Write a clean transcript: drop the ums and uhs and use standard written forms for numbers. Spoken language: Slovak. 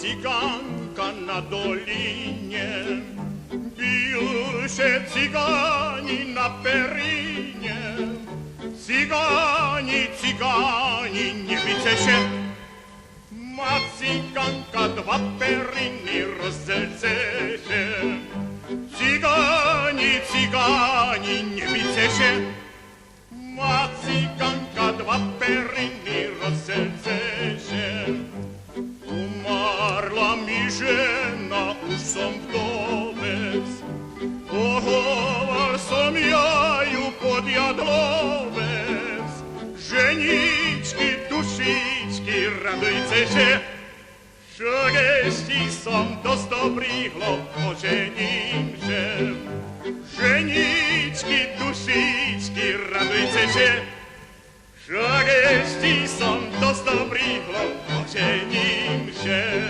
Cyganka na dolinie, biją się cygani na perinie. Cygani, cygani, nie bicie się. Ma cyganka dwa periny, rozdelce się. Cygani, cygani, nie bicie się. Ma cyganka dwa periny, rozdelce się. Umarła mi žena, už som vdovec, pochoval som ja ju pod jadlovec. Ženičky, dušičky, radujte się, však ešte som dosť dobrý chlop, ožením się. Ženičky, dušičky, radujte się, však ešte som dosť dobrý chlop, ožením się.